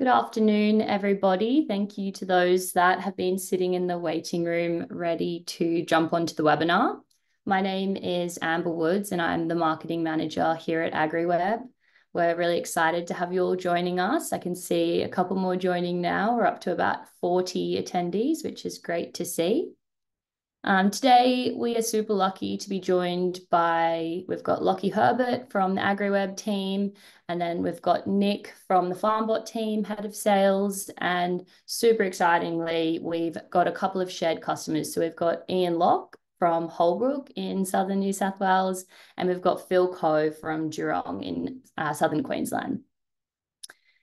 Good afternoon, everybody. Thank you to those that have been sitting in the waiting room ready to jump onto the webinar. My name is Amber Woods and I'm the marketing manager here at AgriWebb. We're really excited to have you all joining us. I can see a couple more joining now. We're up to about 40 attendees, which is great to see. Today, we are super lucky to be joined by, we've got Lachlan Herbert from the AgriWebb team, and then we've got Nick from the Farmbot team, head of sales, and super excitingly, we've got a couple of shared customers. So we've got Ian Locke from Holbrook in southern New South Wales, and we've got Phil Coe from Geelong in southern Queensland.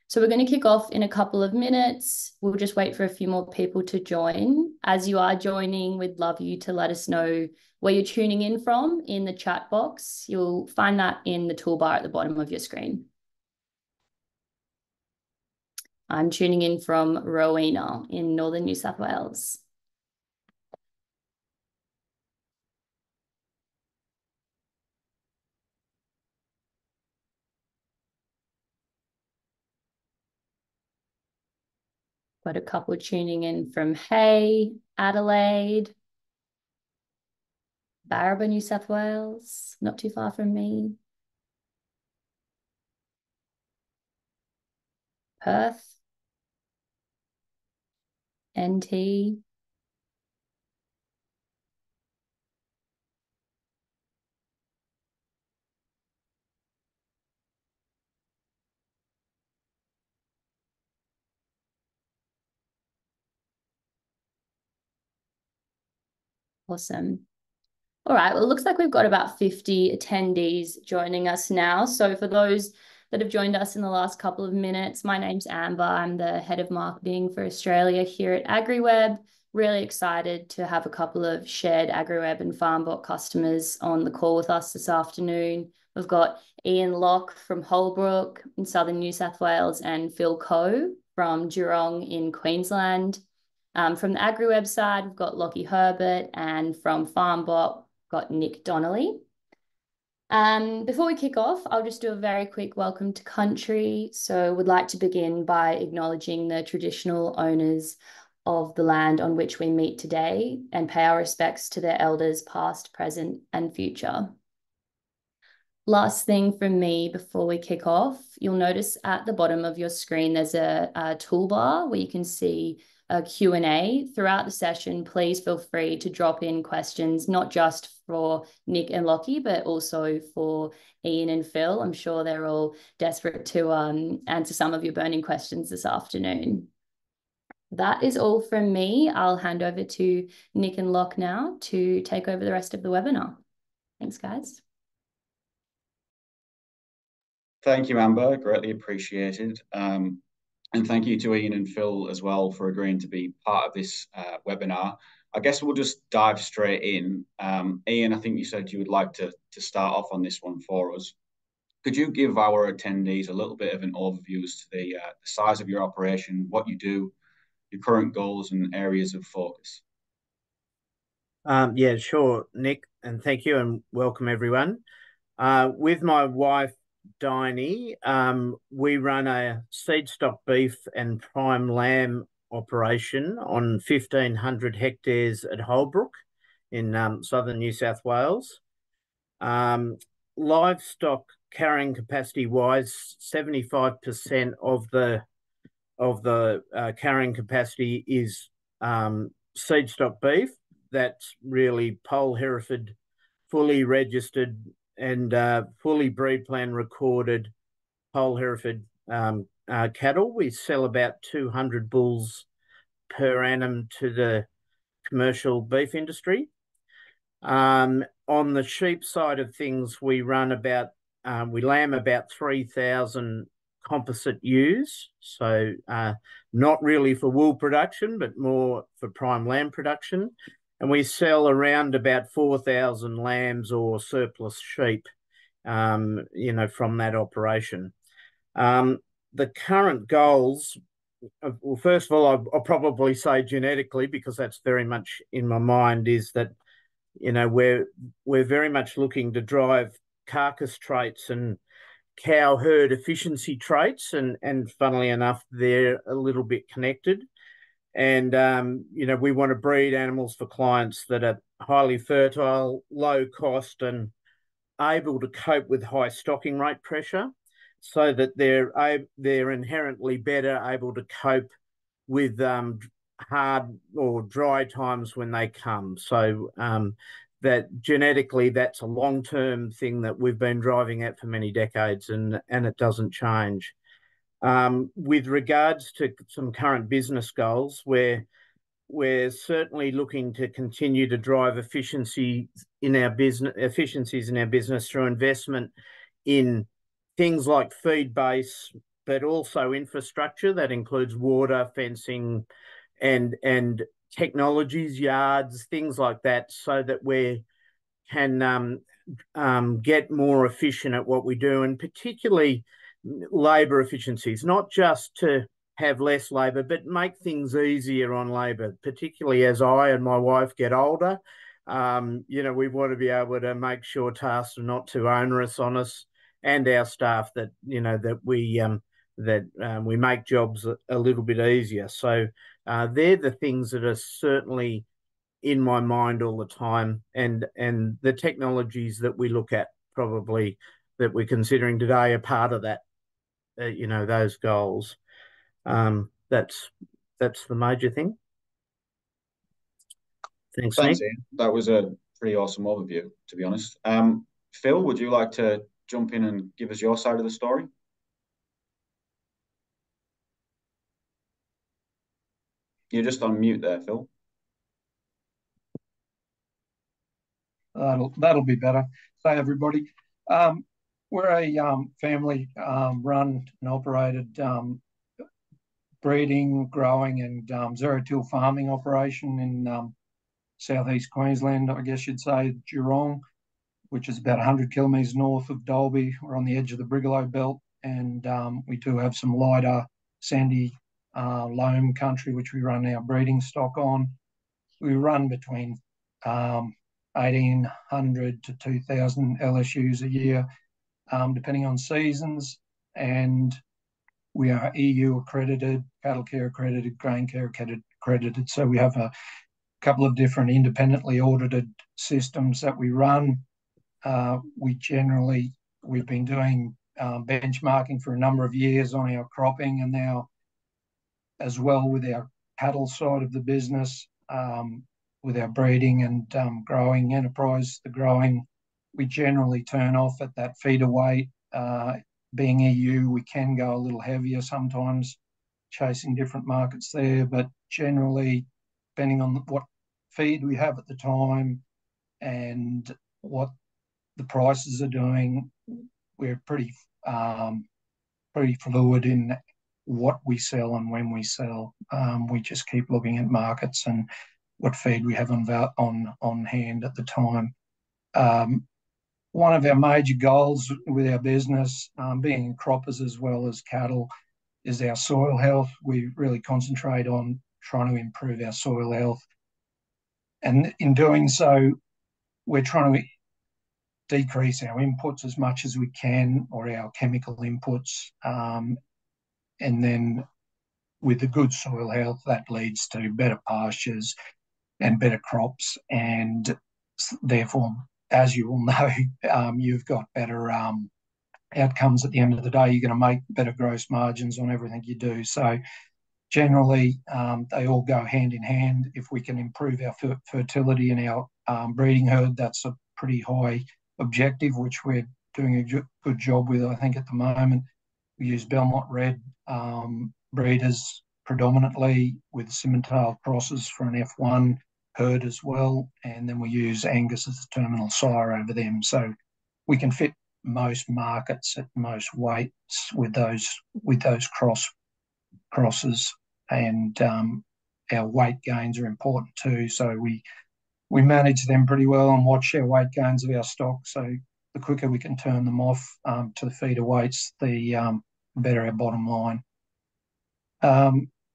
So we're going to kick off in a couple of minutes. We'll just wait for a few more people to join. As you are joining, we'd love you to let us know where you're tuning in from in the chat box. You'll find that in the toolbar at the bottom of your screen. I'm tuning in from Rowena in northern New South Wales. Got a couple tuning in from Hay, Adelaide, Barraba, New South Wales, not too far from me. Perth, NT. Awesome. All right, well, it looks like we've got about 50 attendees joining us now. So for those that have joined us in the last couple of minutes, my name's Amber. I'm the head of marketing for Australia here at AgriWebb. Really excited to have a couple of shared AgriWebb and Farmbot customers on the call with us this afternoon. We've got Ian Locke from Holbrook in southern New South Wales and Phil Coe from Geelong in Queensland. From the AgriWebb side, we've got Lachlan Herbert, and from Farmbot, got Nick Donnelly. Before we kick off, I'll just do a very quick welcome to country. So would like to begin by acknowledging the traditional owners of the land on which we meet today and pay our respects to their elders past, present and future. Last thing from me before we kick off, you'll notice at the bottom of your screen there's a toolbar where you can see a Q&A. Throughout the session, please feel free to drop in questions, not just for Nick and Lockie, but also for Ian and Phil. I'm sure they're all desperate to answer some of your burning questions this afternoon. That is all from me. I'll hand over to Nick and Locke now to take over the rest of the webinar. Thanks, guys. Thank you, Amber. Greatly appreciated. And thank you to Ian and Phil as well for agreeing to be part of this webinar. I guess we'll just dive straight in. Ian, I think you said you would like to start off on this one for us. Could you give our attendees a little bit of an overview as to the size of your operation, what you do, your current goals and areas of focus? Yeah, sure, Nick, and thank you and welcome everyone. With my wife, Diney, we run a seed stock beef and prime lamb operation on 1,500 hectares at Holbrook in southern New South Wales. Livestock carrying capacity wise, 75% of the carrying capacity is seed stock beef. That's really Pole Hereford, fully registered and fully breed plan recorded Pole Hereford cattle. We sell about 200 bulls per annum to the commercial beef industry. On the sheep side of things, we lamb about 3,000 composite ewes, so not really for wool production, but more for prime lamb production. And we sell around about 4,000 lambs or surplus sheep, from that operation. The current goals, well, first of all, I'll probably say genetically, because that's very much in my mind, is that, we're very much looking to drive carcass traits and cow herd efficiency traits, and funnily enough, they're a little bit connected. And we want to breed animals for clients that are highly fertile, low cost, and able to cope with high stocking rate pressure, so that they're inherently better able to cope with hard or dry times when they come. So that genetically, that's a long-term thing that we've been driving at for many decades, and it doesn't change. With regards to some current business goals, we're certainly looking to continue to drive efficiencies in our business through investment in things like feed base, but also infrastructure that includes water, fencing, and technologies, yards, things like that, so that we can get more efficient at what we do, and particularly labour efficiencies, not just to have less labour, but make things easier on labour, particularly as I and my wife get older. We want to be able to make sure tasks are not too onerous on us and our staff, that we make jobs a little bit easier. So they're the things that are certainly in my mind all the time, and the technologies that we look at, probably, that we're considering today, are part of that. Those goals. That's the major thing. Thanks, Nick. Ian. That was a pretty awesome overview, to be honest. Phil, would you like to jump in and give us your side of the story? You're just on mute there, Phil. That'll be better. Hey, everybody. We're a family run and operated breeding, growing, and zero-till farming operation in southeast Queensland, I guess you'd say, Geelong, which is about 100 kilometres north of Dalby. We're on the edge of the Brigalow Belt, and we do have some lighter, sandy loam country, which we run our breeding stock on. We run between 1,800 to 2,000 LSUs a year, depending on seasons, and we are EU accredited, cattle care accredited, grain care accredited. So we have a couple of different independently audited systems that we run. We've been doing benchmarking for a number of years on our cropping, and now as well with our cattle side of the business, with our breeding and growing enterprise. The growing, we generally turn off at that feeder weight. Being EU, we can go a little heavier sometimes, chasing different markets there, but generally, depending on what feed we have at the time and what the prices are doing, we're pretty fluid in what we sell and when we sell. We just keep looking at markets and what feed we have on hand at the time. One of our major goals with our business, being croppers as well as cattle, is our soil health. We really concentrate on trying to improve our soil health. And in doing so, we're trying to decrease our inputs as much as we can, or our chemical inputs. And then with the good soil health, that leads to better pastures and better crops. And therefore, as you all know, you've got better outcomes at the end of the day. You're going to make better gross margins on everything you do. So generally, they all go hand in hand. If we can improve our fertility in our breeding herd, that's a pretty high objective, which we're doing a good job with, I think, at the moment. We use Belmont Red breeders predominantly, with Simmental crosses for an F1 herd as well, and then we use Angus as the terminal sire over them. So we can fit most markets at most weights with those crosses, and our weight gains are important too. So we manage them pretty well and watch our weight gains of our stock. So the quicker we can turn them off to the feeder weights, the better our bottom line.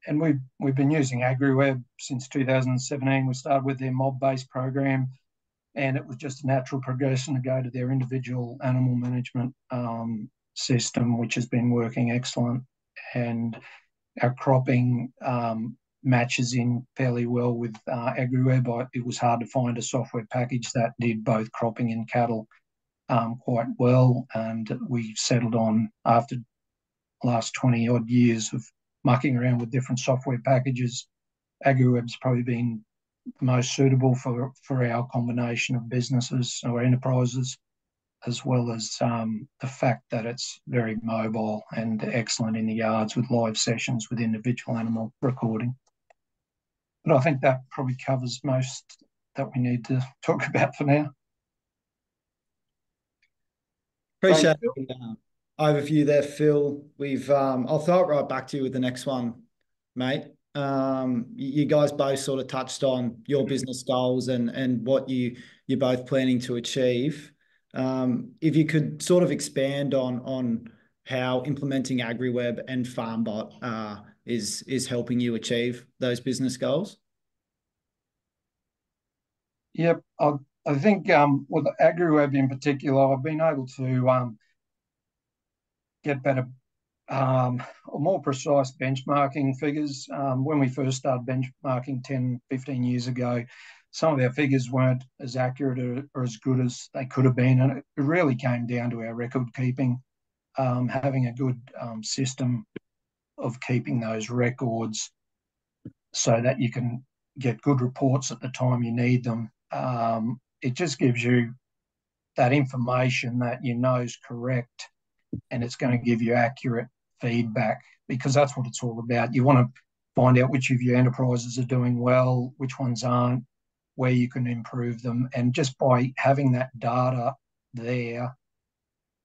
And we've been using AgriWebb since 2017. We started with their mob-based program, and it was just a natural progression to go to their individual animal management system, which has been working excellent, and our cropping matches in fairly well with AgriWebb. It was hard to find a software package that did both cropping and cattle quite well, and we settled on, after the last 20 odd years of mucking around with different software packages, AgriWebb's probably been the most suitable for our combination of businesses or enterprises, as well as the fact that it's very mobile and excellent in the yards with live sessions with individual animal recording. But I think that probably covers most that we need to talk about for now. Appreciate the overview there, Phil. I'll throw it right back to you with the next one, mate. You guys both sort of touched on your business goals and what you're both planning to achieve. If you could sort of expand on how implementing AgriWebb and Farmbot is helping you achieve those business goals. Yep, I think with AgriWebb in particular, I've been able to get better or more precise benchmarking figures. When we first started benchmarking 10, 15 years ago, some of our figures weren't as accurate or as good as they could have been, and it really came down to our record keeping. Having a good system of keeping those records so that you can get good reports at the time you need them. It just gives you that information that you know is correct, and it's going to give you accurate feedback, because that's what it's all about. You want to find out which of your enterprises are doing well, which ones aren't, where you can improve them. And just by having that data there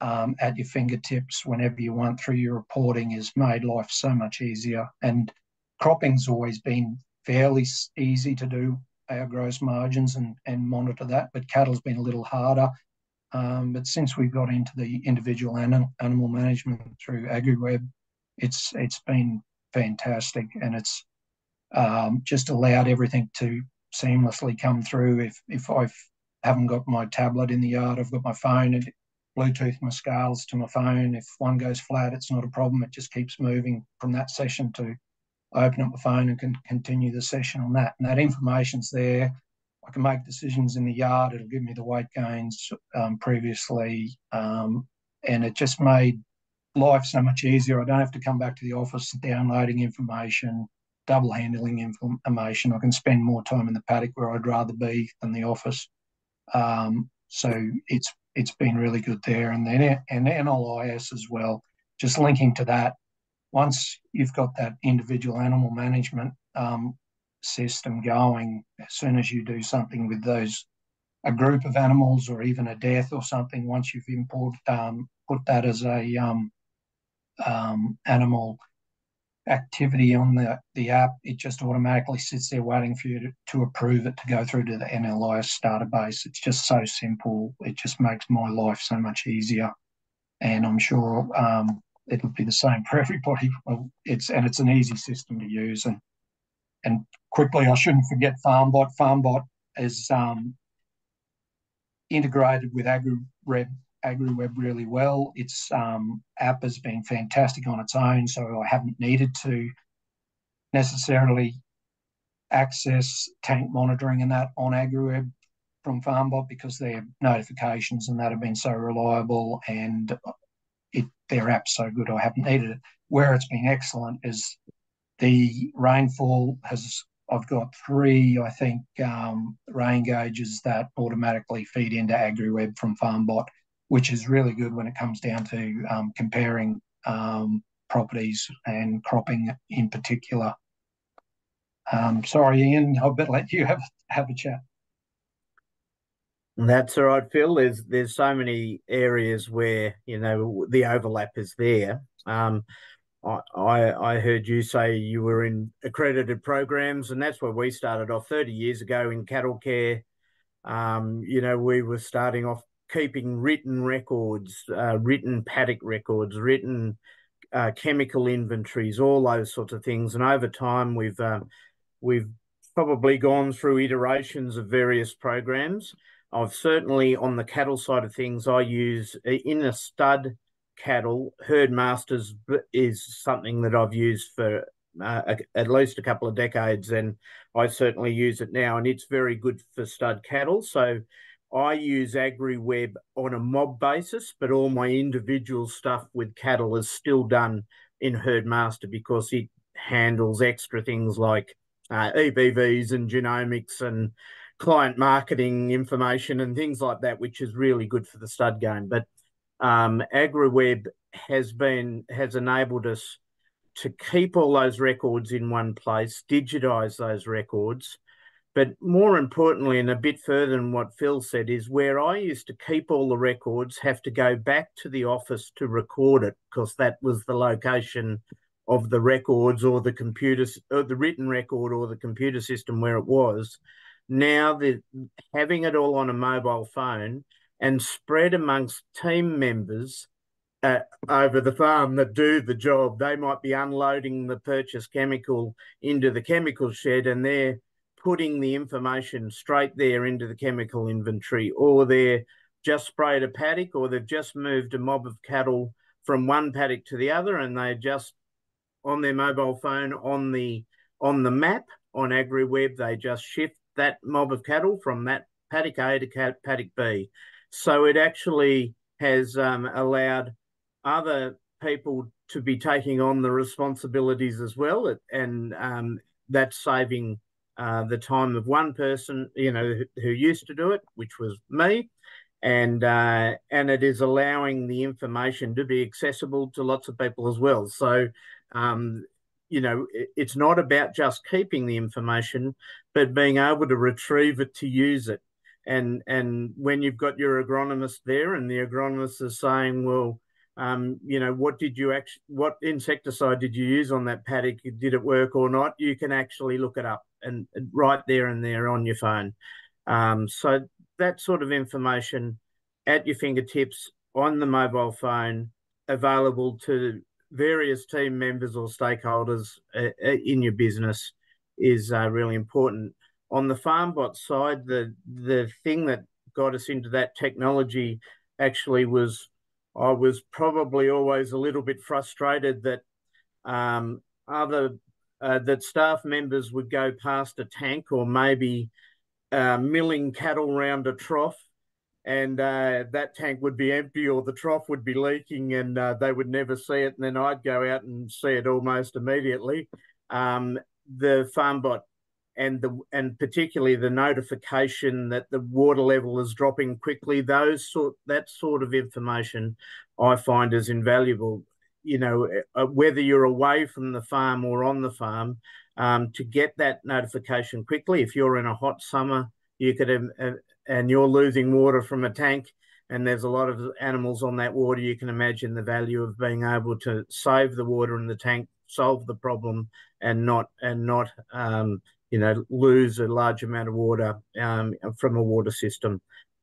at your fingertips whenever you want through your reporting has made life so much easier. And cropping's always been fairly easy to do, our gross margins and monitor that, but cattle's been a little harder. But since we got into the individual animal management through AgriWebb, it's been fantastic, and it's just allowed everything to seamlessly come through. If I haven't got my tablet in the yard, I've got my phone and Bluetooth my scales to my phone. If one goes flat, it's not a problem. It just keeps moving from that session to open up my phone and can continue the session on that. And that information's there. I can make decisions in the yard. It'll give me the weight gains previously. And it just made life so much easier. I don't have to come back to the office downloading information, double handling information. I can spend more time in the paddock where I'd rather be than the office. So it's been really good there. And then NLIS as well, just linking to that. Once you've got that individual animal management system going, as soon as you do something with a group of animals or even a death or something, once you've put that as a animal activity on the app, it just automatically sits there waiting for you to approve it to go through to the NLIS database. It's just so simple. It just makes my life so much easier, and I'm sure it'll be the same for everybody. It's an easy system to use. And quickly, I shouldn't forget Farmbot. Farmbot is integrated with AgriWebb really well. Its app has been fantastic on its own, so I haven't needed to necessarily access tank monitoring and that on AgriWebb from Farmbot, because their notifications and that have been so reliable, and their app's so good I haven't needed it. Where it's been excellent is the rainfall I've got 3, I think, rain gauges that automatically feed into AgriWebb from Farmbot, which is really good when it comes down to comparing properties and cropping in particular. Sorry, Ian, I better let you have a chat. That's all right, Phil. There's so many areas where the overlap is there. I heard you say you were in accredited programs, and that's where we started off 30 years ago in cattle care. We were starting off keeping written records, written paddock records, written chemical inventories, all those sorts of things. And over time, we've probably gone through iterations of various programs. I've certainly, on the cattle side of things, I use in a stud cattle, Herd Masters is something that I've used for at least a couple of decades, and I certainly use it now, and it's very good for stud cattle. So I use AgriWebb on a mob basis, but all my individual stuff with cattle is still done in Herd Master because it handles extra things like EBVs and genomics and client marketing information and things like that, which is really good for the stud game. But AgriWebb has enabled us to keep all those records in one place, digitize those records. But more importantly, and a bit further than what Phil said, is where I used to keep all the records, have to go back to the office to record it because that was the location of the records or the computers, or the written record or the computer system where it was. Now, having it all on a mobile phone and spread amongst team members over the farm that do the job, they might be unloading the purchased chemical into the chemical shed and they're putting the information straight there into the chemical inventory, or they're just sprayed a paddock, or they've just moved a mob of cattle from one paddock to the other, and they just on their mobile phone on the map on AgriWebb, they just shift that mob of cattle from that paddock A to paddock B. So it actually has allowed other people to be taking on the responsibilities as well, and that's saving the time of one person, who used to do it, which was me, and it is allowing the information to be accessible to lots of people as well. So, it's not about just keeping the information, but being able to retrieve it to use it. And when you've got your agronomist there, and the agronomist is saying, well, what insecticide did you use on that paddock? Did it work or not? You can actually look it up and right there and there on your phone. So that sort of information at your fingertips on the mobile phone, available to various team members or stakeholders in your business, is really important. On the Farmbot side, the thing that got us into that technology actually was, I was probably always a little bit frustrated that that staff members would go past a tank or maybe milling cattle around a trough, and that tank would be empty or the trough would be leaking, and they would never see it. And then I'd go out and see it almost immediately. The Farmbot and particularly the notification that the water level is dropping quickly, that sort of information I find is invaluable. Whether you're away from the farm or on the farm, to get that notification quickly. If you're in a hot summer, you could and you're losing water from a tank, and there's a lot of animals on that water, you can imagine the value of being able to save the water in the tank, solve the problem, and not lose a large amount of water from a water system.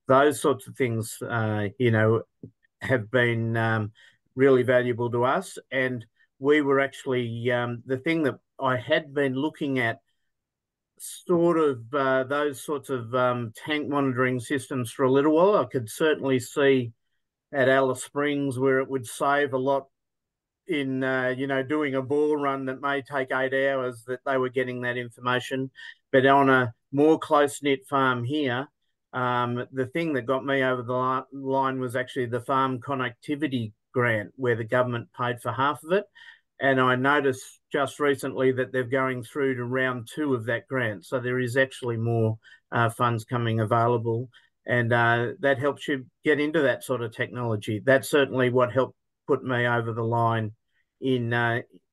Those sorts of things, have been really valuable to us. And we were actually, the thing that I had been looking at, sort of those sorts of tank monitoring systems for a little while. I could certainly see at Alice Springs where it would save a lot in doing a ball run that may take 8 hours, that they were getting that information. But on a more close-knit farm here, the thing that got me over the line was actually the farm connectivity grant, where the government paid for half of it. And I noticed just recently that they're going through to round 2 of that grant. So there is actually more funds coming available, and that helps you get into that sort of technology. That's certainly what helped put me over the line in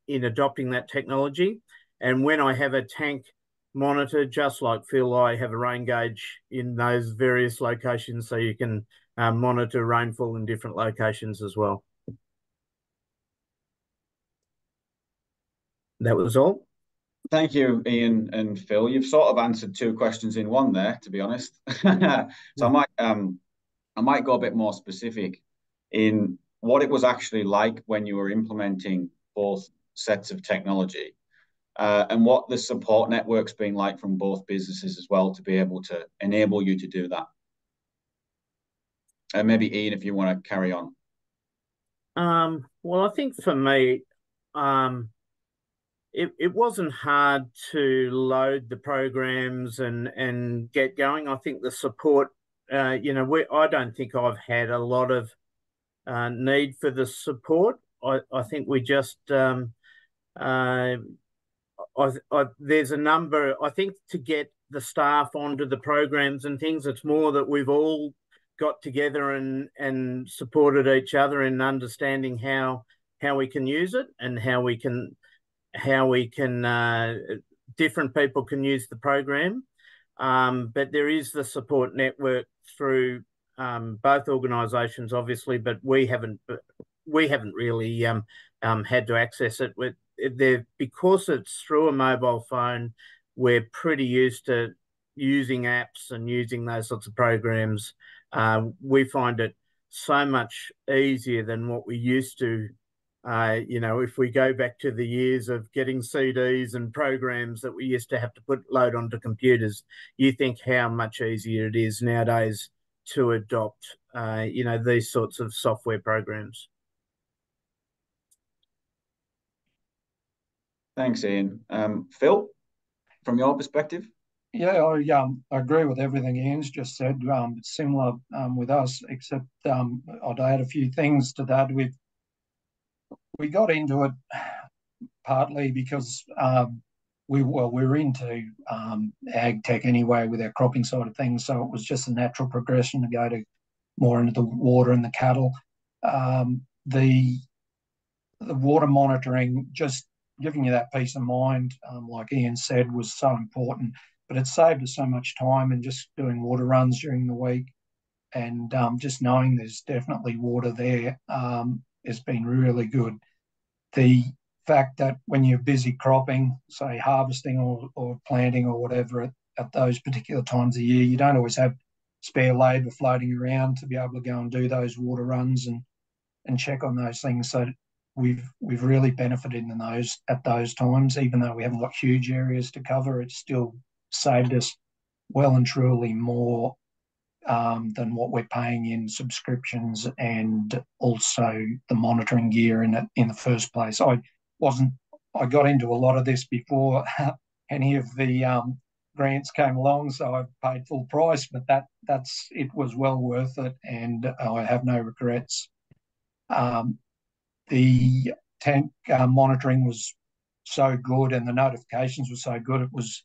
adopting that technology. And when I have a tank monitor, just like Phil, I have a rain gauge in those various locations, so you can monitor rainfall in different locations as well. That was all. Thank you, Ian and Phil. You've sort of answered 2 questions in one there, to be honest. So I might go a bit more specific in what it was actually like when you were implementing both sets of technology, and what the support network's been like from both businesses as well, to be able to enable you to do that. And maybe Ian, if you want to carry on. Well, I think for me, it wasn't hard to load the programs and get going. I think the support, I don't think I've had a lot of need for the support. I think we just there's a number. I think to get the staff onto the programs and things, it's more that we've all got together and supported each other in understanding how we can use it and how we can different people can use the program. But there is the support network through both organisations, obviously, but we haven't really had to access it with there because it's through a mobile phone. We're pretty used to using apps and using those sorts of programs. We find it so much easier than what we used to. If we go back to the years of getting CDs and programs that we used to have to load onto computers, you think how much easier it is nowadays to adopt, these sorts of software programs. Thanks, Ian. Phil, from your perspective? Yeah, I agree with everything Ian's just said. It's similar with us, except I'd add a few things to that. We got into it partly because we're into Agtech anyway with our cropping side of things, so it was just a natural progression to go to more into the water and the cattle. The water monitoring, just giving you that peace of mind, like Ian said, was so important. But it saved us so much time and just doing water runs during the week, and just knowing there's definitely water there has been really good. The fact that when you're busy cropping, say harvesting or planting or whatever at those particular times of year, you don't always have spare labour floating around to be able to go and do those water runs and check on those things. So we've really benefited in at those times, even though we haven't got huge areas to cover. It's still saved us well and truly more than what we're paying in subscriptions and also the monitoring gear in the first place. I got into a lot of this before any of the grants came along, so I paid full price, but it was well worth it, and I have no regrets. The tank monitoring was so good, and the notifications were so good. It was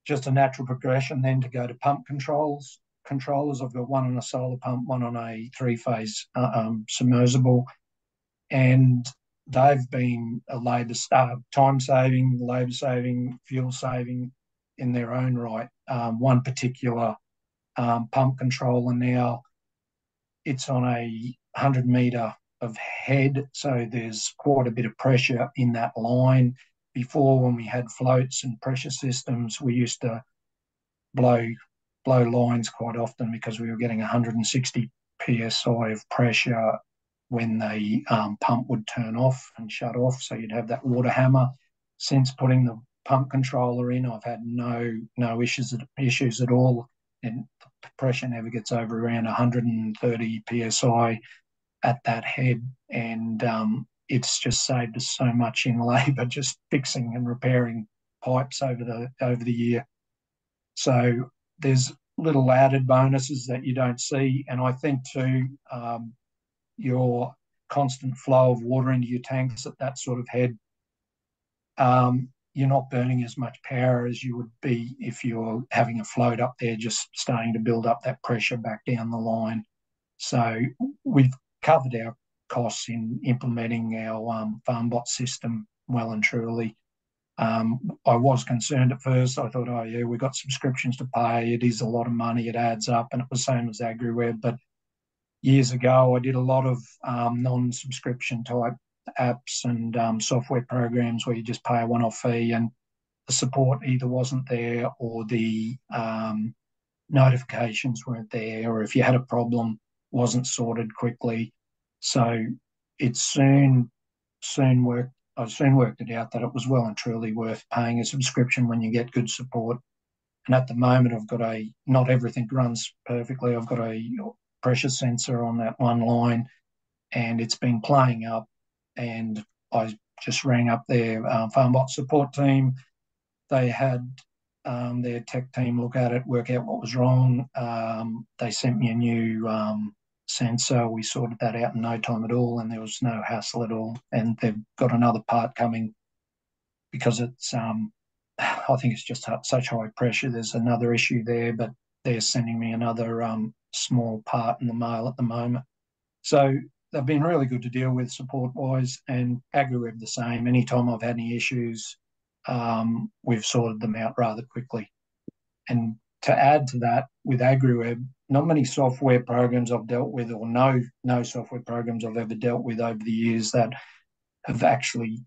just a natural progression then to go to pump controllers. I've got one on a solar pump, one on a 3-phase submersible, and they've been a time saving, labour saving, fuel saving in their own right. One particular pump controller now, it's on a 100-metre of head, so there's quite a bit of pressure in that line. Before, when we had floats and pressure systems, we used to blow lines quite often because we were getting 160 psi of pressure when the pump would turn off and shut off, so you'd have that water hammer. Since putting the pump controller in, I've had no issues at all, and the pressure never gets over around 130 psi at that head, and it's just saved us so much in labour just fixing and repairing pipes over the year. So there's little added bonuses that you don't see, and I think too, your constant flow of water into your tanks at that sort of head, you're not burning as much power as you would be if you're having a float up there just starting to build up that pressure back down the line. So we've covered our costs in implementing our Farmbot system well and truly. I was concerned at first. I thought, oh yeah, we've got subscriptions to pay. It is a lot of money. It adds up, and it was the same as AgriWebb. But years ago, I did a lot of non-subscription type apps and software programs where you just pay a one-off fee, and the support either wasn't there or the notifications weren't there, or if you had a problem, wasn't sorted quickly. So it soon worked. I soon worked it out that it was well and truly worth paying a subscription when you get good support. And at the moment, I've got not everything runs perfectly. I've got a pressure sensor on that one line, and it's been playing up. And I just rang up their Farmbot support team. They had their tech team look at it, work out what was wrong. They sent me a new sensor. We sorted that out in no time at all, and there was no hassle at all. And they've got another part coming because it's, I think it's just such high pressure. There's another issue there, but they're sending me another small part in the mail at the moment. So they've been really good to deal with support-wise, and AgriWebb the same. Anytime I've had any issues, we've sorted them out rather quickly. And to add to that, with AgriWebb, not many software programs I've dealt with, or no software programs I've ever dealt with over the years that have actually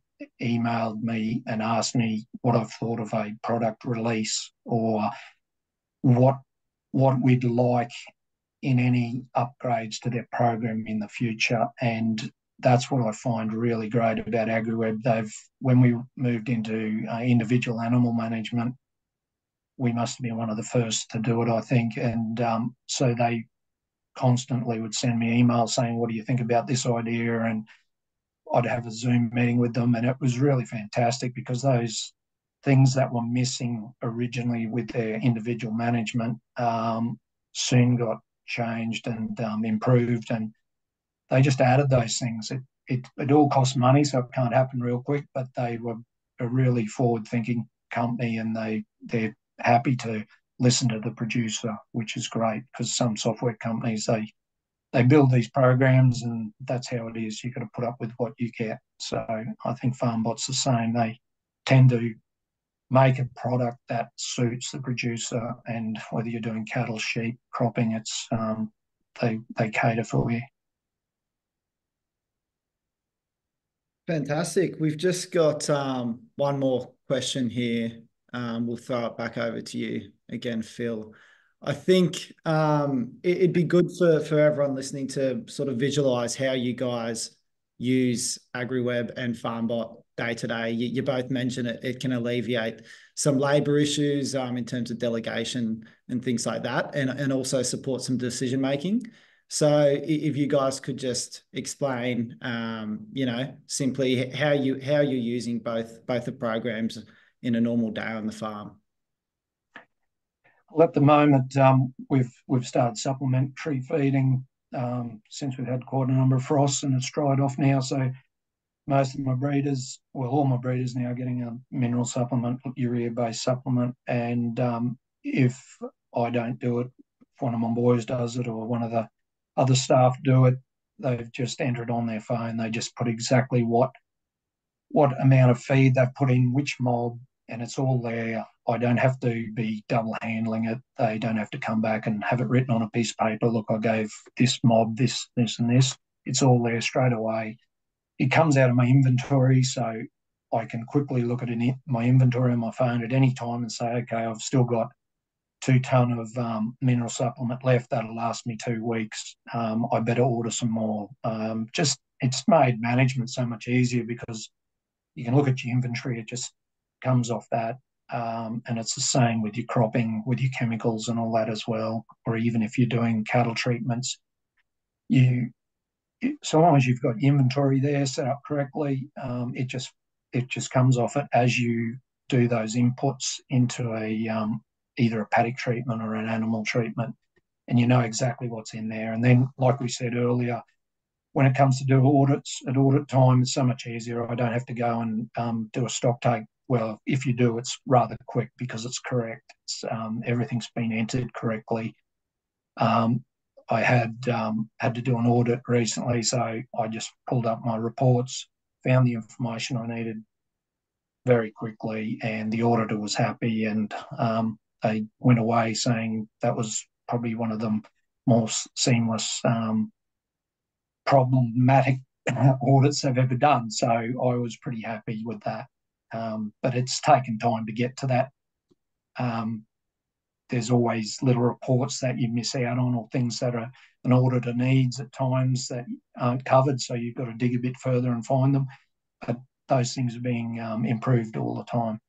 emailed me and asked me what I've thought of a product release, or what we'd like in any upgrades to their program in the future. And that's what I find really great about AgriWebb. When we moved into individual animal management, we must have been one of the first to do it, I think. And so they constantly would send me emails saying, what do you think about this idea? And I'd have a Zoom meeting with them, and it was really fantastic, because those things that were missing originally with their individual management soon got changed and improved, and they just added those things. It all costs money, so it can't happen real quick, but they were a really forward-thinking company, and they're happy to listen to the producer, which is great, because some software companies, they build these programs and that's how it is. You've got to put up with what you get. So I think Farmbot's the same. They tend to make a product that suits the producer, and whether you're doing cattle, sheep, cropping, it's they cater for you. Fantastic. We've just got one more question here. We'll throw it back over to you again, Phil. I think it'd be good for everyone listening to sort of visualize how you guys use AgriWebb and Farmbot day to day. You both mentioned it can alleviate some labour issues in terms of delegation and things like that, and also support some decision making. So if you guys could just explain, simply how you're using both the programs in a normal day on the farm. Well, at the moment, we've started supplementary feeding since we've had quite a number of frosts, and it's dried off now. So most of my breeders, well, all my breeders now are getting a mineral supplement, urea-based supplement. And if I don't do it, if one of my boys does it, or one of the other staff do it, they've just entered on their phone. They just put exactly what amount of feed they've put in, which mob, and it's all there. I don't have to be double handling it. They don't have to come back and have it written on a piece of paper. Look, I gave this mob this, and this. It's all there straight away. It comes out of my inventory, so I can quickly look at my inventory on my phone at any time and say, okay, I've still got 2 ton of mineral supplement left. That'll last me 2 weeks. I better order some more. It's made management so much easier, because you can look at your inventory. It just comes off that. And it's the same with your cropping, with your chemicals and all that as well. Or even if you're doing cattle treatments, so long as you've got your inventory there set up correctly, it just comes off it as you do those inputs into either a paddock treatment or an animal treatment, and you know exactly what's in there. And then, like we said earlier, when it comes to do audits, at audit time, it's so much easier. I don't have to go and do a stock take. Well, if you do, it's rather quick because it's correct. Everything's been entered correctly. I had to do an audit recently, so I just pulled up my reports, found the information I needed very quickly, and the auditor was happy, and they went away saying that was probably one of the more seamless, problematic audits they've ever done. So I was pretty happy with that. But it's taken time to get to that. There's always little reports that you miss out on, or things that an auditor needs at times that aren't covered, so you've got to dig a bit further and find them. But those things are being improved all the time.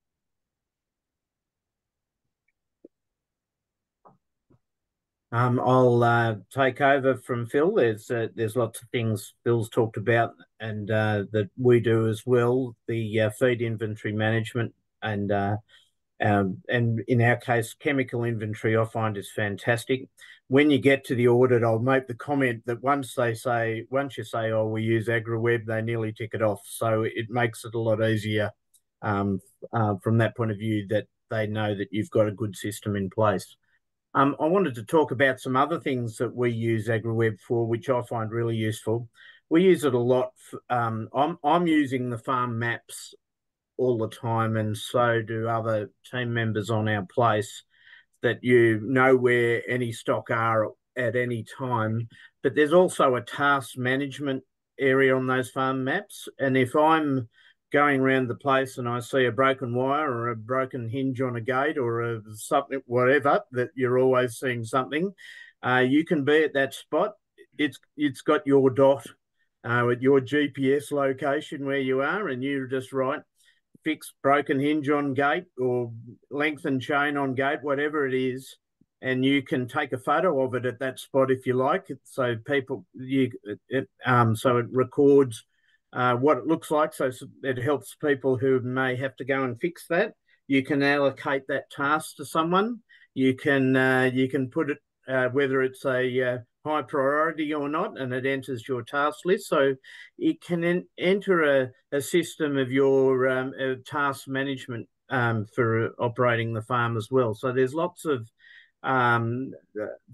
I'll take over from Phil. There's lots of things Phil's talked about and that we do as well. The feed inventory management and in our case, chemical inventory, I find is fantastic. When you get to the audit, I'll make the comment that once you say, oh, we use AgriWebb, they nearly tick it off. So it makes it a lot easier from that point of view, that they know that you've got a good system in place. I wanted to talk about some other things that we use AgriWebb for, which I find really useful. We use it a lot. I'm using the farm maps all the time, and so do other team members on our place, that you know where any stock are at any time. But there's also a task management area on those farm maps. And if I'm going around the place and I see a broken wire or a broken hinge on a gate or something, whatever, that you're always seeing something, you can be at that spot. It's got your dot with your GPS location where you are, and you just write fix broken hinge on gate or lengthen chain on gate, whatever it is, and you can take a photo of it at that spot if you like. So so it records what it looks like, so it helps people who may have to go and fix that. You can allocate that task to someone. You can put it whether it's a high priority or not, and it enters your task list. So it can enter a system of your task management for operating the farm as well. So there's lots of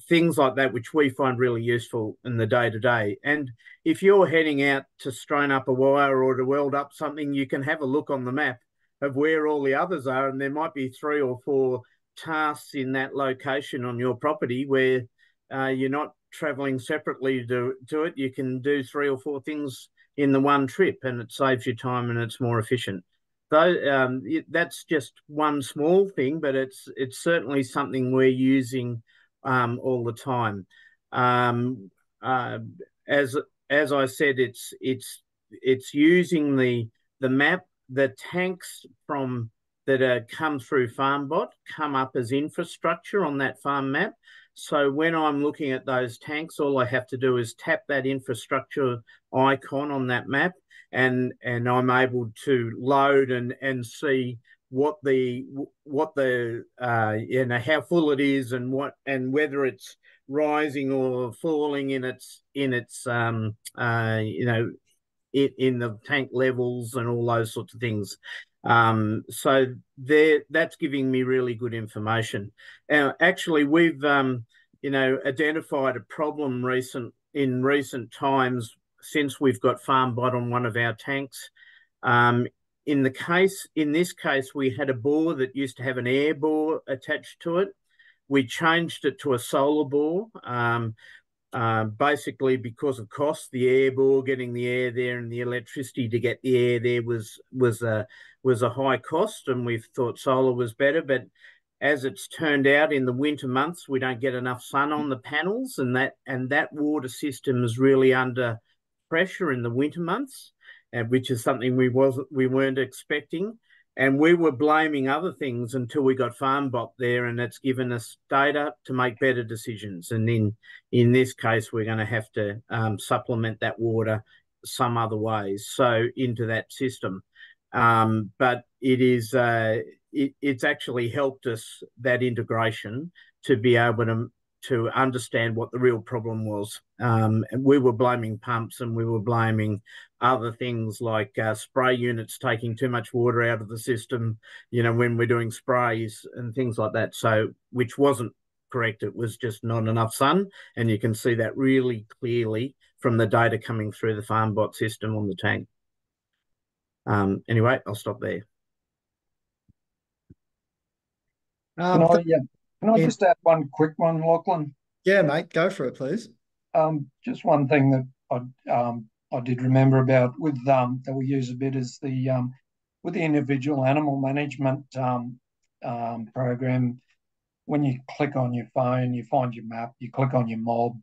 things like that which we find really useful in the day-to-day. And if you're heading out to strain up a wire or to weld up something, you can have a look on the map of where all the others are, and there might be 3 or 4 tasks in that location on your property where you're not travelling separately to it. You can do 3 or 4 things in the one trip, and it saves you time and it's more efficient. So that's just one small thing, but it's certainly something we're using all the time. As I said, it's using the map. The tanks that come through Farmbot come up as infrastructure on that farm map. So when I'm looking at those tanks, all I have to do is tap that infrastructure icon on that map, and I'm able to load and see what the how full it is, and whether it's rising or falling in its in the tank levels and all those sorts of things. So that's giving me really good information. Actually, we've identified a problem in recent times since we've got Farmbot on one of our tanks. In this case, we had a bore that used to have an air bore attached to it. We changed it to a solar bore. Basically because of cost, the air bore, getting the air there and the electricity to get the air there was a high cost, and we thought solar was better. But as it's turned out, in the winter months we don't get enough sun on the panels, and that water system is really under pressure in the winter months, which is something we weren't expecting. And we were blaming other things until we got Farmbot there, and it's given us data to make better decisions. And in this case, we're going to have to supplement that water some other ways, so into that system. But it's actually helped us, that integration, to be able to understand what the real problem was. And we were blaming pumps, and we were blaming other things like spray units taking too much water out of the system, when we're doing sprays and things like that. So, which wasn't correct. It was just not enough sun. And you can see that really clearly from the data coming through the Farmbot system on the tank. Anyway, I'll stop there. Can I just add one quick one, Lachlan? Yeah, mate, go for it, please. Just one thing that I did remember about with that we use a bit is with the individual animal management program. When you click on your phone, you find your map, you click on your mob,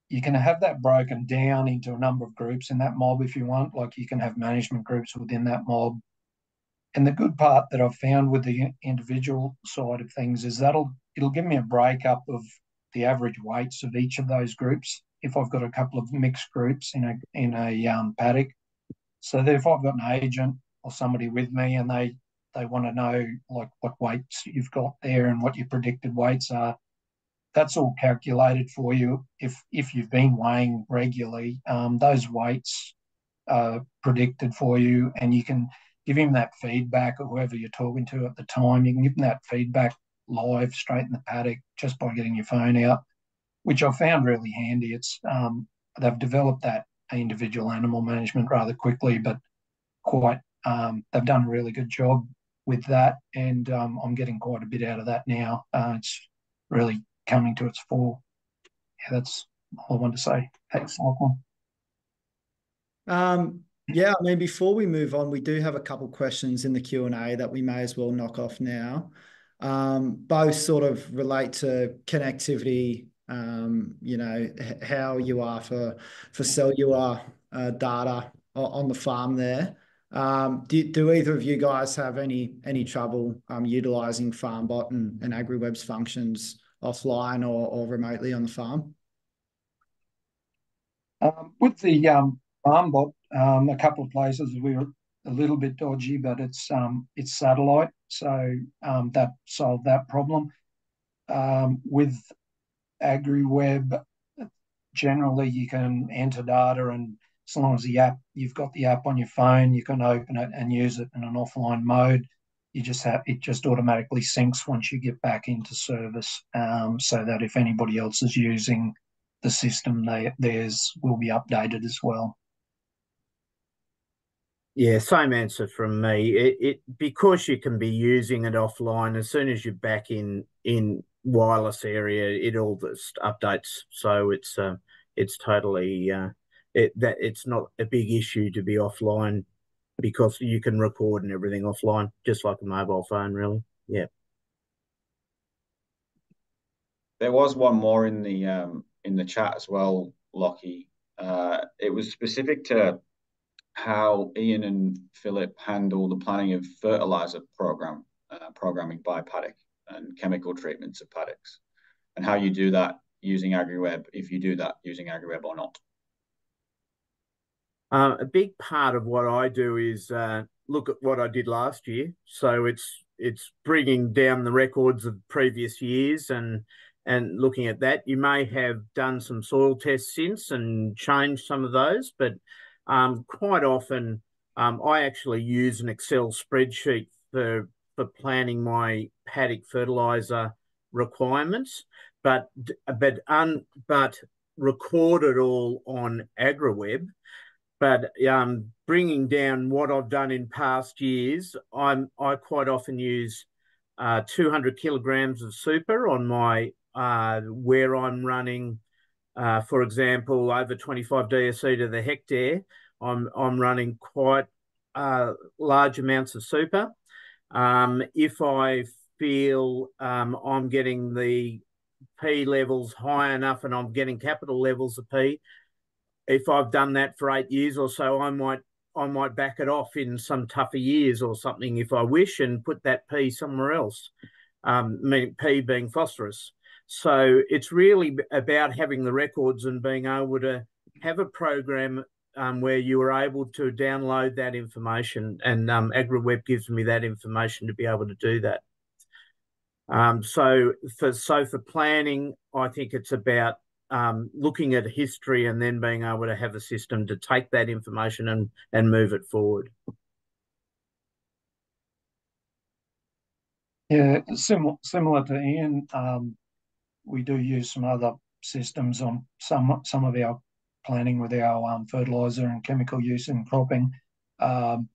you can have that broken down into a number of groups in that mob if you want. Like, you can have management groups within that mob. And the good part that I've found with the individual side of things is it'll give me a breakup of the average weights of each of those groups. If I've got a couple of mixed groups in a paddock, so that if I've got an agent or somebody with me and they want to know like what weights you've got there and what your predicted weights are, that's all calculated for you. If you've been weighing regularly, those weights are predicted for you, and you can give him that feedback, or whoever you're talking to at the time. You can give them that feedback live straight in the paddock just by getting your phone out, which I found really handy. It's they've developed that individual animal management rather quickly, but quite they've done a really good job with that, and I'm getting quite a bit out of that now. It's really coming to its fore. Yeah, that's all I want to say. Thanks, Lachlan. Yeah, I mean, before we move on, we do have a couple questions in the Q&A that we may as well knock off now. Both sort of relate to connectivity, you know, how you are for cellular data on the farm there. Do either of you guys have any trouble utilizing Farmbot and AgriWebb's functions offline or remotely on the farm? With the Farmbot, a couple of places we were a little bit dodgy, but it's satellite, so that solved that problem. With AgriWebb, generally you can enter data, and as long as you've got the app on your phone, you can open it and use it in an offline mode. It just automatically syncs once you get back into service, so that if anybody else is using the system, theirs will be updated as well. Yeah, same answer from me. It because you can be using it offline, as soon as you're back in wireless area, it all just updates. So it's totally it's not a big issue to be offline, because you can record and everything offline, just like a mobile phone, really. Yeah. There was one more in the chat as well, Lockie. It was specific to how Ian and Philip handle the planning of fertilizer programming by paddock and chemical treatments of paddocks, and how you do that using AgriWebb, if you do that using AgriWebb or not. A big part of what I do is look at what I did last year. So it's bringing down the records of previous years and looking at that. You may have done some soil tests since and changed some of those, but quite often I actually use an Excel spreadsheet for planning my paddock fertilizer requirements, but record it all on AgriWebb. But bringing down what I've done in past years, I quite often use 200 kilograms of super on my where I'm running. For example, over 25 DSE to the hectare, I'm running quite large amounts of super. If I feel I'm getting the P levels high enough and I'm getting capital levels of P, if I've done that for 8 years or so, I might back it off in some tougher years or something if I wish, and put that P somewhere else. P being phosphorus. So it's really about having the records and being able to have a program where you are able to download that information, and AgriWebb gives me that information to be able to do that. So for planning, I think it's about looking at history and then being able to have a system to take that information and move it forward. Yeah, similar to Ian, we do use some other systems on some of our planning with our fertiliser and chemical use in cropping. The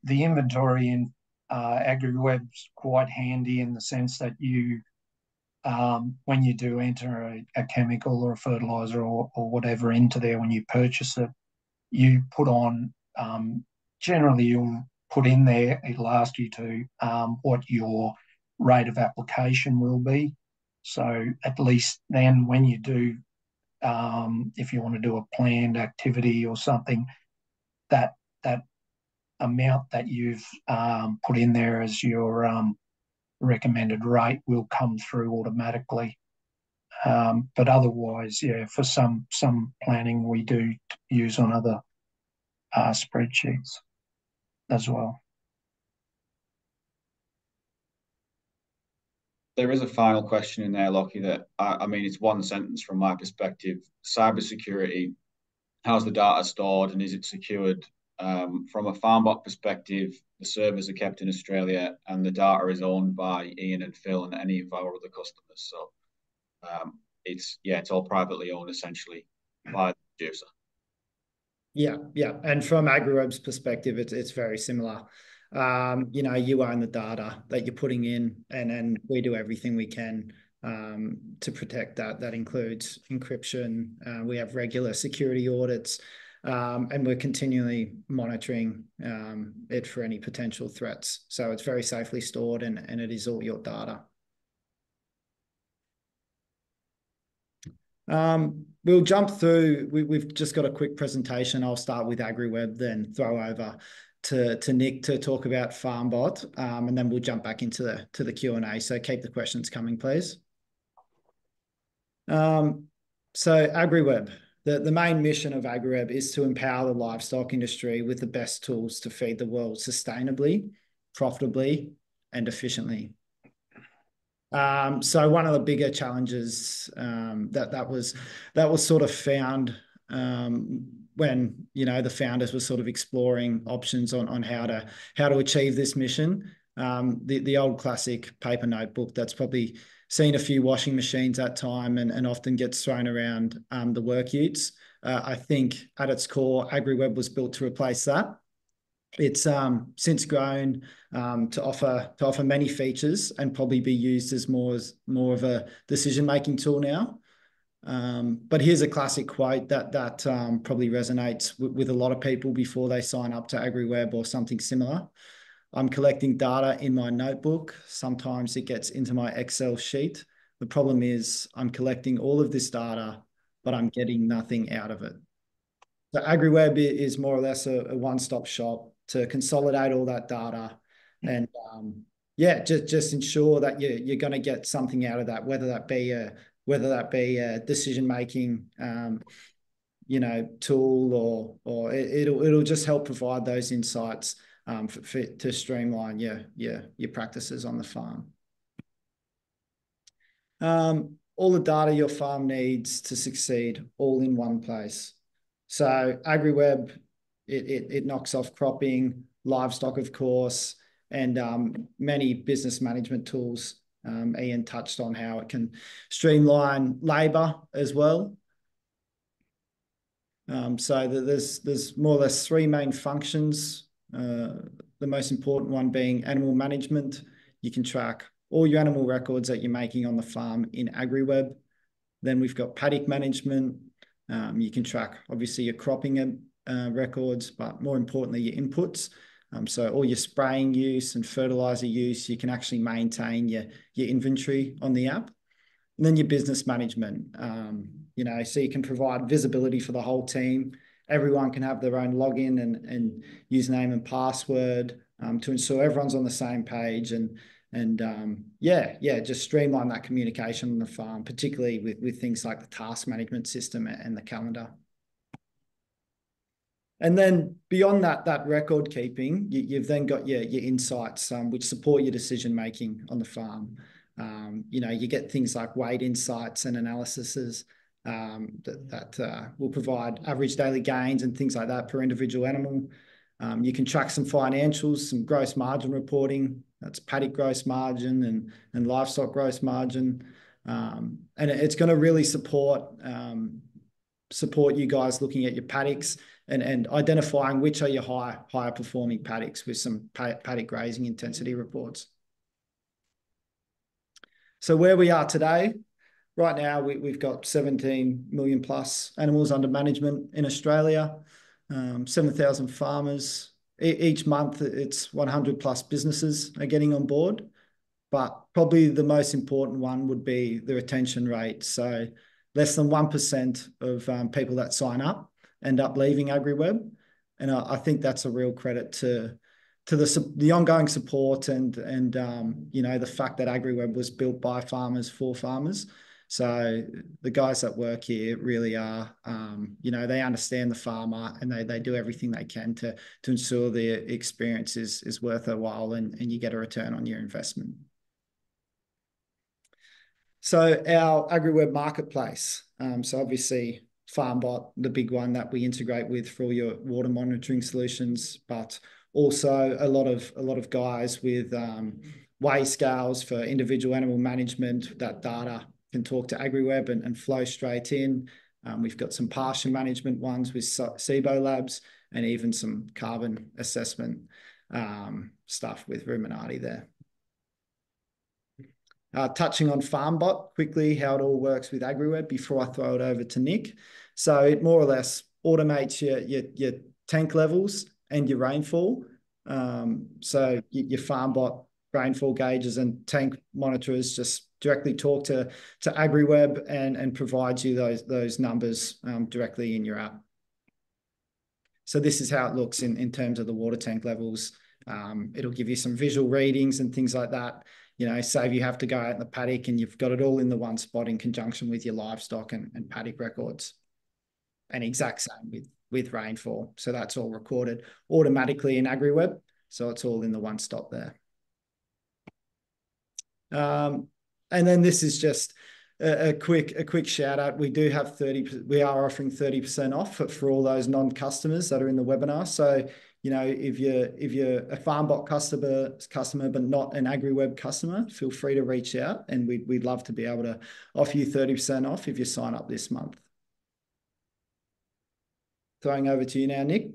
inventory in AgriWebb's quite handy in the sense that you when you do enter a chemical or a fertiliser or whatever into there, when you purchase it, you put on, generally you'll put in there, it'll ask you to what your rate of application will be. So at least then when you do, if you want to do a planned activity or something, that amount that you've put in there as your recommended rate will come through automatically. But otherwise, yeah, for some planning we do use on other spreadsheets as well. There is a final question in there, Lockie, that I mean, it's one sentence from my perspective. Cybersecurity, how's the data stored and is it secured? From a Farmbot perspective, the servers are kept in Australia and the data is owned by Ian and Phil and any of our other customers. So it's all privately owned essentially by the producer. Yeah, yeah. And from AgriWebb's perspective, it's very similar. You own the data that you're putting in, and we do everything we can to protect that. That includes encryption. We have regular security audits, and we're continually monitoring it for any potential threats. So it's very safely stored, and it is all your data. We'll jump through. We've just got a quick presentation. I'll start with AgriWebb, then throw over to Nick to talk about Farmbot, and then we'll jump back into the Q&A. So keep the questions coming, please. So AgriWebb, the main mission of AgriWebb is to empower the livestock industry with the best tools to feed the world sustainably, profitably, and efficiently. So one of the bigger challenges that was sort of found when the founders were sort of exploring options on how to achieve this mission. The old classic paper notebook that's probably seen a few washing machines at time and often gets thrown around the work utes. I think at its core, AgriWebb was built to replace that. It's since grown to offer many features and probably be used as more of a decision-making tool now. But here's a classic quote that probably resonates with a lot of people before they sign up to AgriWebb or something similar. I'm collecting data in my notebook. Sometimes it gets into my Excel sheet. The problem is I'm collecting all of this data, but I'm getting nothing out of it. So AgriWebb is more or less a one-stop shop to consolidate all that data and just ensure that you're going to get something out of that, whether that be a decision-making tool or it'll just help provide those insights to streamline your practices on the farm. All the data your farm needs to succeed, all in one place. So AgriWebb, it knocks off cropping, livestock, of course, and many business management tools. Ian touched on how it can streamline labour as well. So there's more or less three main functions. The most important one being animal management. You can track all your animal records that you're making on the farm in AgriWebb. Then we've got paddock management. You can track obviously your cropping records, but more importantly your inputs. So all your spraying use and fertilizer use, you can actually maintain your inventory on the app. And then your business management, so you can provide visibility for the whole team. Everyone can have their own login and username and password to ensure everyone's on the same page and just streamline that communication on the farm, particularly with things like the task management system and the calendar. And then beyond that record keeping, you've then got your insights, which support your decision making on the farm. You get things like weight insights and analyses that will provide average daily gains and things like that per individual animal. You can track some financials, some gross margin reporting. That's paddock gross margin and livestock gross margin. And it's going to really support you guys looking at your paddocks and identifying which are your higher performing paddocks with some paddock grazing intensity reports. So where we are today, right now we've got 17 million plus animals under management in Australia, 7,000 farmers. Each month it's 100 plus businesses are getting on board, but probably the most important one would be the retention rate. So less than 1% of people that sign up end up leaving AgriWebb. And I think that's a real credit to the ongoing support and the fact that AgriWebb was built by farmers for farmers. So the guys that work here really are, they understand the farmer, and they do everything they can to ensure the experience is worth a while, and you get a return on your investment. So our AgriWebb marketplace. So obviously Farmbot, the big one that we integrate with for all your water monitoring solutions, but also a lot of guys with weigh scales for individual animal management. That data can talk to AgriWebb and flow straight in. We've got some pasture management ones with SIBO labs, and even some carbon assessment stuff with Ruminati there. Touching on Farmbot quickly, how it all works with AgriWebb before I throw it over to Nick. So it more or less automates your tank levels and your rainfall. So your Farmbot rainfall gauges and tank monitors just directly talk to AgriWebb and provides you those numbers directly in your app. So this is how it looks in terms of the water tank levels. It'll give you some visual readings and things like that. Say if you have to go out in the paddock and you've got it all in the one spot in conjunction with your livestock and paddock records. And exact same with rainfall. So that's all recorded automatically in AgriWebb. So it's all in the one stop there. And then this is just a quick shout out. We do have we are offering 30% off for all those non-customers that are in the webinar. So if you're a Farmbot customer but not an AgriWebb customer, feel free to reach out, and we'd love to be able to offer you 30% off if you sign up this month. Throwing over to you now, Nick.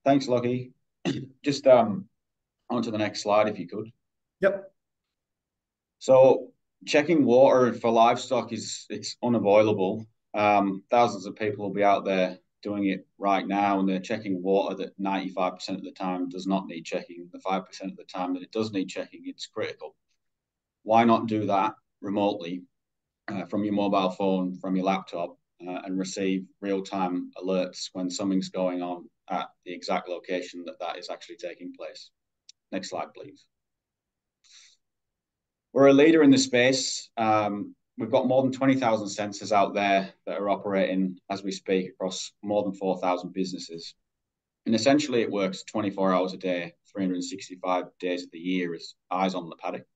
Thanks, Lockie. Just on to the next slide, if you could. Yep. So checking water for livestock it's unavoidable. Thousands of people will be out there doing it right now, and they're checking water that 95% of the time does not need checking. The 5% of the time that it does need checking, it's critical. Why not do that remotely from your mobile phone, from your laptop, and receive real-time alerts when something's going on at the exact location that is actually taking place? Next slide, please. We're a leader in the space. We've got more than 20,000 sensors out there that are operating as we speak across more than 4,000 businesses. And essentially it works 24 hours a day, 365 days of the year as eyes on the paddock.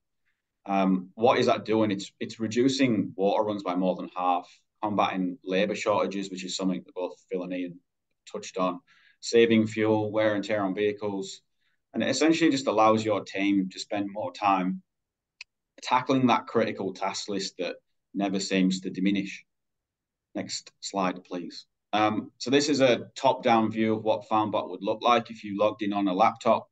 What is that doing? It's reducing water runs by more than half, combating labour shortages, which is something that both Phil and Ian touched on, saving fuel, wear and tear on vehicles. And it essentially just allows your team to spend more time tackling that critical task list that never seems to diminish. Next slide, please. So this is a top-down view of what Farmbot would look like if you logged in on a laptop.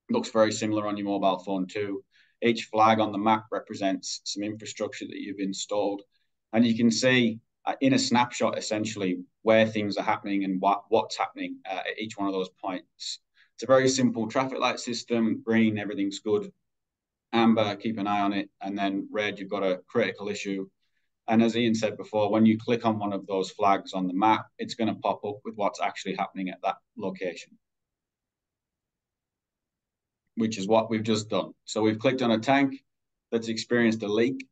It looks very similar on your mobile phone too. Each flag on the map represents some infrastructure that you've installed. And you can see in a snapshot, essentially, where things are happening and what's happening at each one of those points. It's a very simple traffic light system. Green, everything's good. Amber, keep an eye on it. And then red, you've got a critical issue. And as Ian said before, when you click on one of those flags on the map, it's going to pop up with what's actually happening at that location, which is what we've just done. So we've clicked on a tank that's experienced a leak.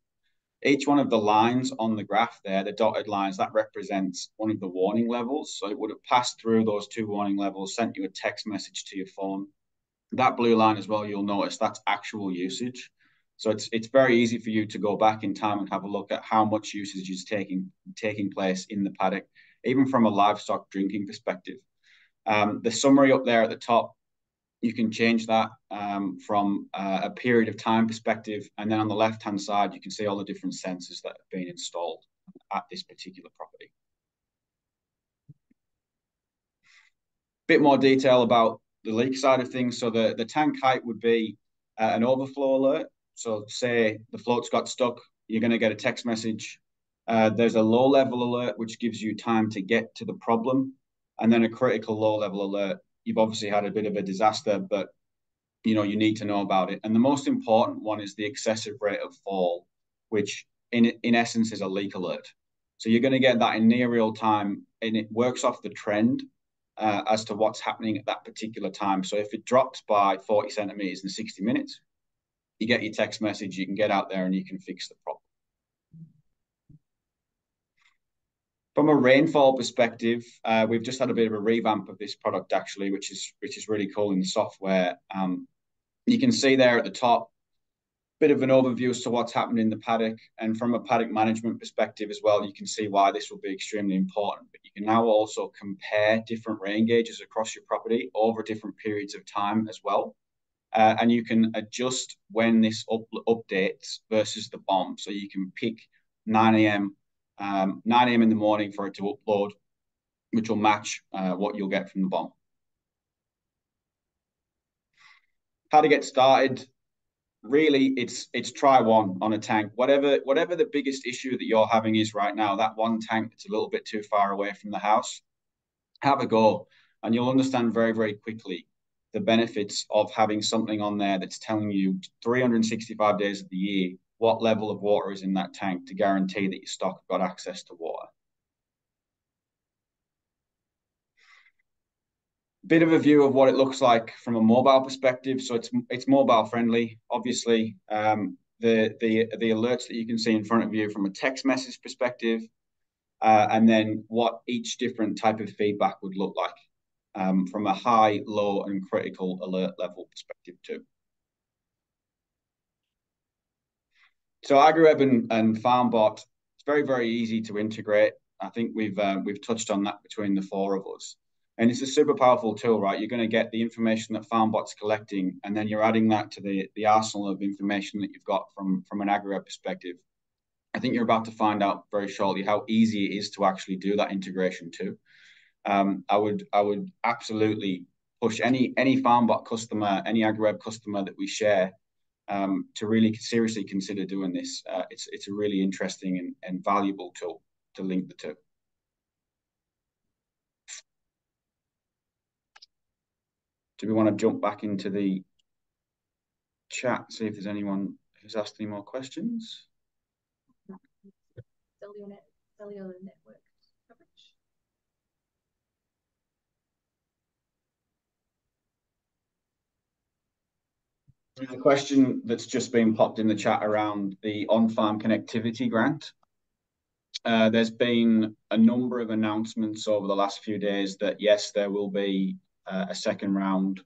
Each one of the lines on the graph there, the dotted lines, that represents one of the warning levels. So it would have passed through those 2 warning levels, sent you a text message to your phone. That blue line as well, you'll notice that's actual usage. So it's very easy for you to go back in time and have a look at how much usage is taking place in the paddock, even from a livestock drinking perspective. The summary up there at the top, you can change that from a period of time perspective. And then on the left-hand side, you can see all the different sensors that have been installed at this particular property. Bit more detail about the leak side of things. So the tank height would be an overflow alert. So say the float's got stuck, you're going to get a text message. There's a low-level alert, which gives you time to get to the problem. And then a critical low-level alert. You've obviously had a bit of a disaster, but you need to know about it. And the most important one is the excessive rate of fall, which in essence is a leak alert. So you're going to get that in near real time, and it works off the trend as to what's happening at that particular time. So if it drops by 40 centimeters in 60 minutes, you get your text message, you can get out there and you can fix the problem. From a rainfall perspective, we've just had a bit of a revamp of this product actually, which is really cool in the software. You can see there at the top, bit of an overview as to what's happened in the paddock, and from a paddock management perspective as well, you can see why this will be extremely important. But you can now also compare different rain gauges across your property over different periods of time as well. And you can adjust when this updates versus the BOM. So you can pick 9 a.m. 9 a.m. in the morning for it to upload, which will match what you'll get from the BOM. How to get started? Really, it's try one on a tank. Whatever the biggest issue that you're having is right now, that one tank that's a little bit too far away from the house, have a go, and you'll understand very, very quickly the benefits of having something on there that's telling you 365 days of the year what level of water is in that tank to guarantee that your stock have got access to water. Bit of a view of what it looks like from a mobile perspective. So it's mobile friendly. Obviously, the alerts that you can see in front of you from a text message perspective, and then what each different type of feedback would look like from a high, low, and critical alert level perspective too. So AgriWebb and Farmbot, it's very, very easy to integrate. I think we've touched on that between the four of us. And it's a super powerful tool, right? You're going to get the information that Farmbot's collecting, and then you're adding that to the arsenal of information that you've got from an AgriWebb perspective. I think you're about to find out very shortly how easy it is to actually do that integration too. I would absolutely push any Farmbot customer, any AgriWebb customer that we share to really seriously consider doing this. It's a really interesting and valuable tool to link the two. Do we want to jump back into the chat, see if there's anyone who's asked any more questions? Cellular network coverage. There's a question that's just been popped in the chat around the on-farm connectivity grant. There's been a number of announcements over the last few days that yes, there will be a second round.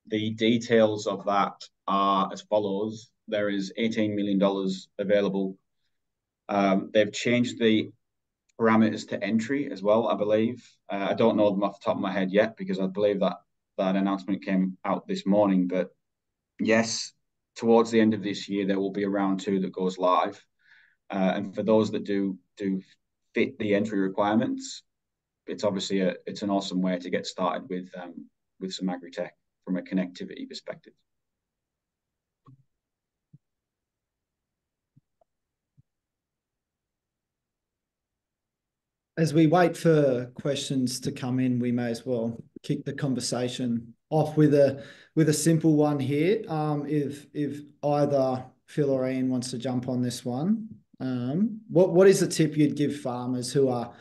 The details of that are as follows. There is $18 million available. They've changed the parameters to entry as well, I believe. I don't know them off the top of my head yet because I believe that announcement came out this morning. But yes, towards the end of this year, there will be a round 2 that goes live. And for those that do fit the entry requirements, it's obviously it's an awesome way to get started with some Agritech from a connectivity perspective. As we wait for questions to come in, we may as well kick the conversation off with a simple one here. If either Phil or Ian wants to jump on this one, what is the tip you'd give farmers who are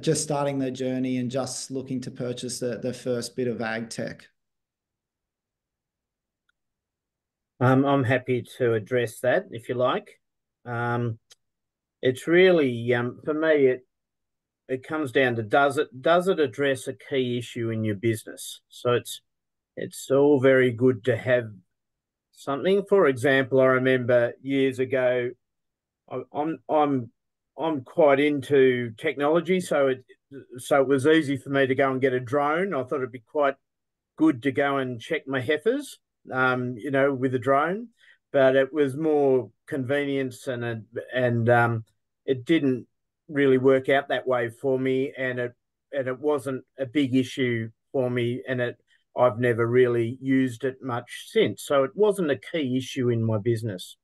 just starting their journey and just looking to purchase the first bit of ag tech? I'm happy to address that if you like. It's really for me it comes down to does it address a key issue in your business? So it's all very good to have something. For example, I remember years ago, I'm quite into technology, so it was easy for me to go and get a drone. I thought it'd be quite good to go and check my heifers, with a drone, but it was more convenience and it didn't really work out that way for me, and it wasn't a big issue for me, and I've never really used it much since. So it wasn't a key issue in my business.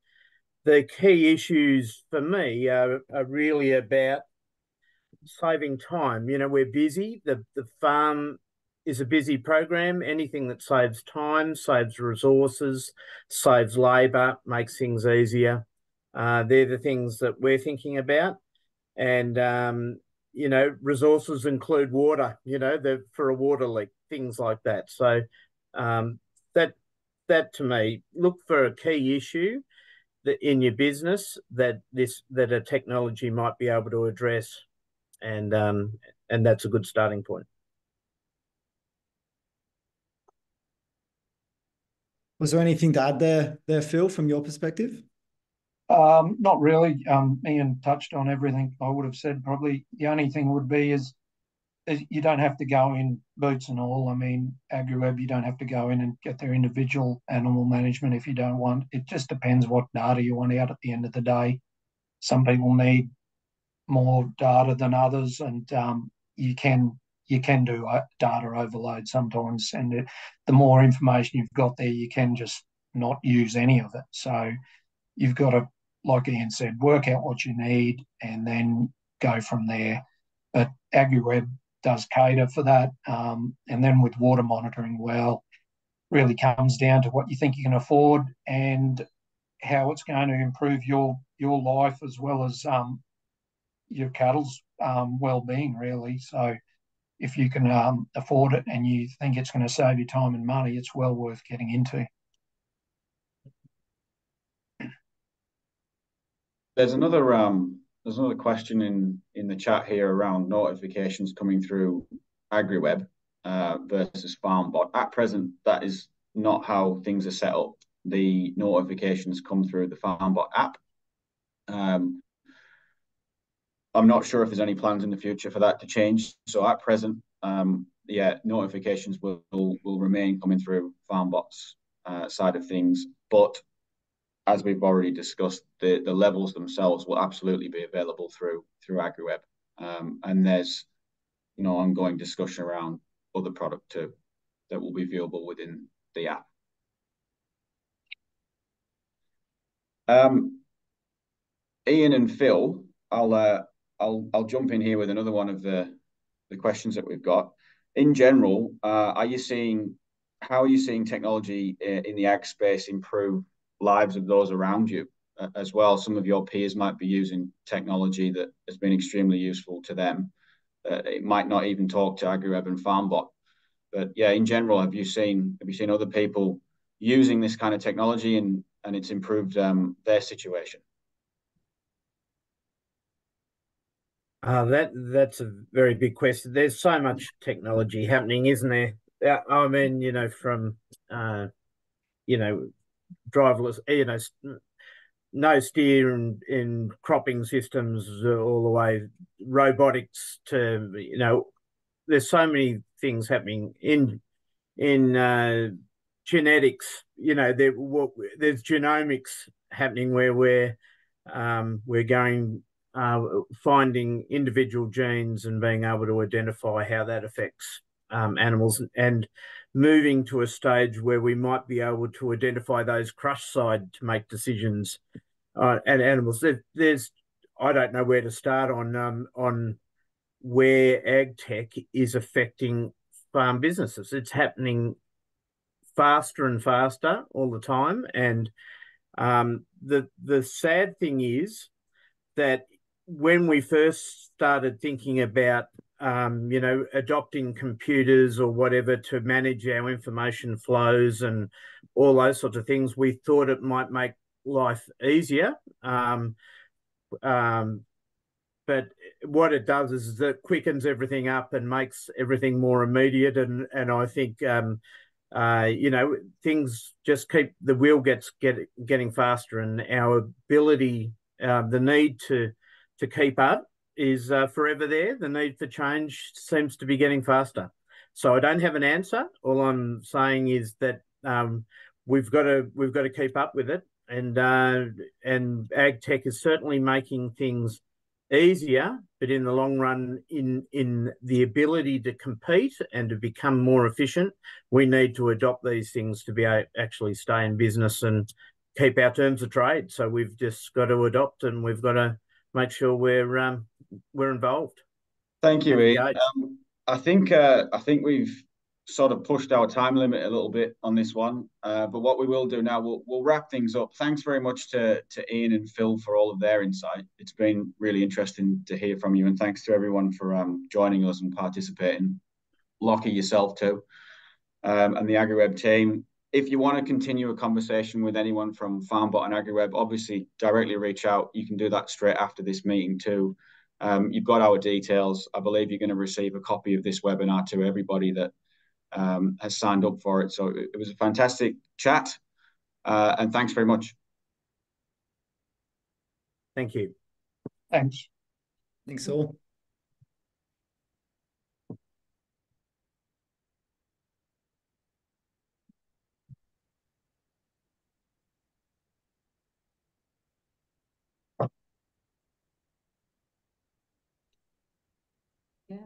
The key issues for me are really about saving time. We're busy. The farm is a busy program. Anything that saves time, saves resources, saves labour, makes things easier. They're the things that we're thinking about. And, resources include water, for a water leak, things like that. So that to me, look for a key issue that in your business that a technology might be able to address. and that's a good starting point. Was there anything to add there, Phil, from your perspective? Not really. Ian touched on everything I would have said. Probably the only thing would be is you don't have to go in boots and all. I mean, AgriWebb, you don't have to go in and get their individual animal management if you don't want. It just depends what data you want out at the end of the day. Some people need more data than others, and you can do data overload sometimes. And the more information you've got there, you can just not use any of it. So you've got to, like Ian said, work out what you need and then go from there. But AgriWebb does cater for that. And then with water monitoring, well, really comes down to what you think you can afford and how it's going to improve your life as well as your cattle's well-being, really. So if you can afford it and you think it's going to save you time and money, it's well worth getting into. There's another question in the chat here around notifications coming through AgriWebb versus Farmbot. At present, that is not how things are set up. The notifications come through the Farmbot app. I'm not sure if there's any plans in the future for that to change. So at present, notifications will remain coming through Farmbot's side of things. But as we've already discussed, the levels themselves will absolutely be available through AgriWebb. And there's ongoing discussion around other product too that will be viewable within the app. Ian and Phil, I'll jump in here with another one of the questions that we've got. In general, how are you seeing technology in the ag space improve lives of those around you as well? Some of your peers might be using technology that has been extremely useful to them. It might not even talk to AgriWebb and Farmbot, but yeah, in general, have you seen other people using this kind of technology and it's improved their situation? That's a very big question. There's so much technology happening, isn't there? I mean, from driverless, no steer in cropping systems all the way, robotics to, there's so many things happening in genetics. There's genomics happening where we're going finding individual genes and being able to identify how that affects animals, and moving to a stage where we might be able to identify those crush side to make decisions and animals. I don't know where to start on where Agtech is affecting farm businesses. It's happening faster and faster all the time, and the sad thing is that when we first started thinking about adopting computers or whatever to manage our information flows and all those sorts of things, we thought it might make life easier. But what it does is it quickens everything up and makes everything more immediate. And I think, things just the wheel getting faster, and our ability, the need to keep up is forever there. The need for change seems to be getting faster. So I don't have an answer. All I'm saying is that we've got to keep up with it, and Agtech is certainly making things easier, but in the long run, in the ability to compete and to become more efficient, we need to adopt these things to be actually stay in business and keep our terms of trade. So we've just got to adopt, and we've got to make sure we're involved. Thank you, Ian. I think we've sort of pushed our time limit a little bit on this one, but what we will do now, we'll wrap things up. Thanks very much to Ian and Phil for all of their insight. It's been really interesting to hear from you, and thanks to everyone for joining us and participating. Lockie, yourself too, and the AgriWebb team. If you want to continue a conversation with anyone from Farmbot and AgriWebb, obviously directly reach out. You can do that straight after this meeting too. You've got our details. I believe you're going to receive a copy of this webinar to everybody that has signed up for it. So it was a fantastic chat, and thanks very much. Thank you. Thanks. Thanks all. Yeah.